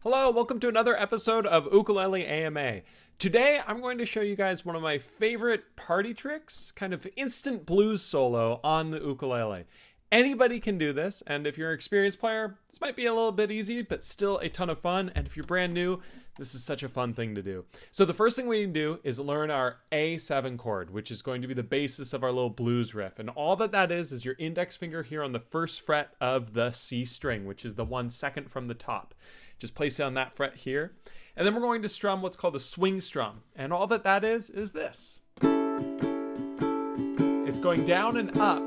Hello, welcome to another episode of Ukulele AMA. Today I'm going to show you guys one of my favorite party tricks, kind of instant blues solo on the ukulele. Anybody can do this, and if you're an experienced player, this might be a little bit easy, but still a ton of fun. And if you're brand new, this is such a fun thing to do. So the first thing we need to do is learn our A7 chord, which is going to be the basis of our little blues riff. And all that is your index finger here on the first fret of the C string, which is the one second from the top. Just place it on that fret here. And then we're going to strum what's called a swing strum. And all that is this. It's going down and up,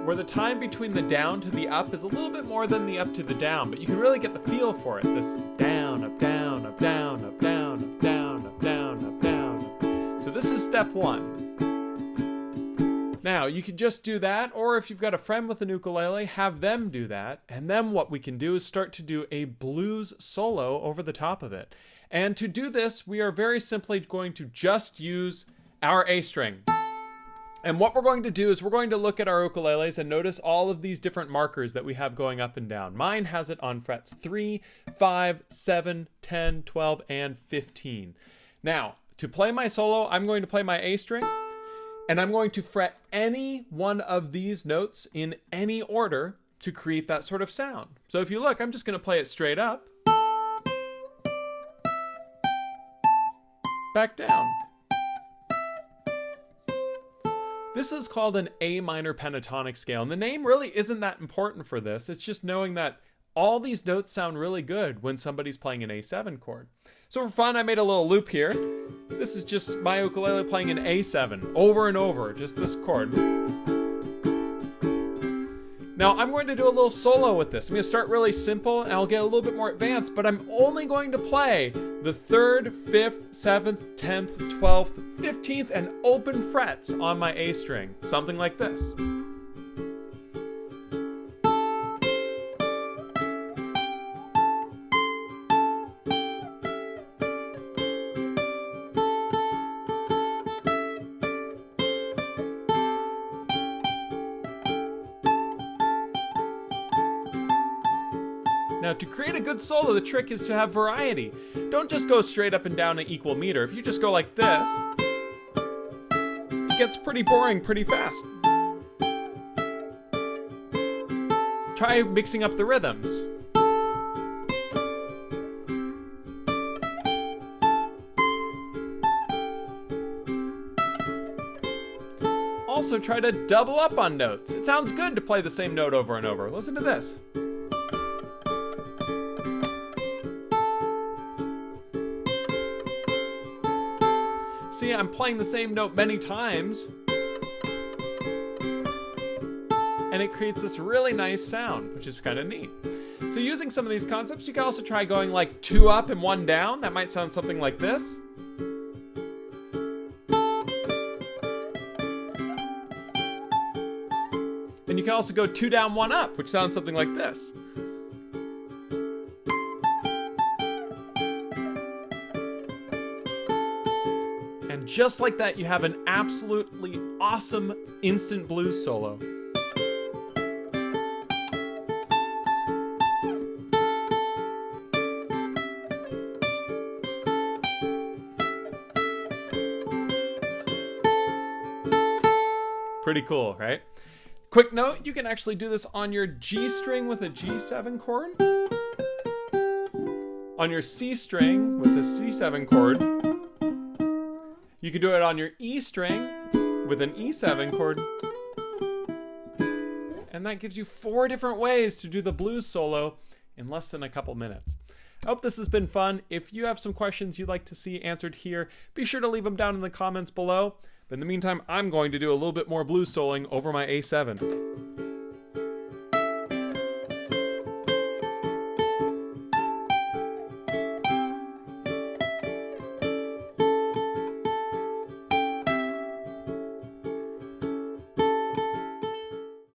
where the time between the down to the up is a little bit more than the up to the down, but you can really get the feel for it. This down, up, down, up, down, up, down, up, down, up, down, up, down. So this is step one. Now, you can just do that, or if you've got a friend with an ukulele, have them do that. And then what we can do is start to do a blues solo over the top of it. And to do this, we are very simply going to just use our A string. And what we're going to do is we're going to look at our ukuleles and notice all of these different markers that we have going up and down. Mine has it on frets 3, 5, 7, 10, 12, and 15. Now, to play my solo, I'm going to play my A string. And I'm going to fret any one of these notes in any order to create that sort of sound. So if you look, I'm just going to play it straight up. Back down. This is called an A minor pentatonic scale. And the name really isn't that important for this. It's just knowing that all these notes sound really good when somebody's playing an A7 chord. So for fun, I made a little loop here. This is just my ukulele playing an A7 over and over, just this chord. Now I'm going to do a little solo with this. I'm going to start really simple and I'll get a little bit more advanced, but I'm only going to play the 3rd, 5th, 7th, 10th, 12th, 15th, and open frets on my A string. Something like this. Now, to create a good solo, the trick is to have variety. Don't just go straight up and down an equal meter. If you just go like this, it gets pretty boring pretty fast. Try mixing up the rhythms. Also, try to double up on notes. It sounds good to play the same note over and over. Listen to this. See, I'm playing the same note many times, and it creates this really nice sound, which is kind of neat. So using some of these concepts, you can also try going like 2 up and 1 down. That might sound something like this. And you can also go 2 down, 1 up, which sounds something like this. And just like that, you have an absolutely awesome instant blues solo. Pretty cool, right? Quick note, you can actually do this on your G string with a G7 chord, on your C string with a C7 chord. You can do it on your E string with an E7 chord. And that gives you 4 different ways to do the blues solo in less than a couple minutes. I hope this has been fun. If you have some questions you'd like to see answered here, be sure to leave them down in the comments below. But in the meantime, I'm going to do a little bit more blues soloing over my A7.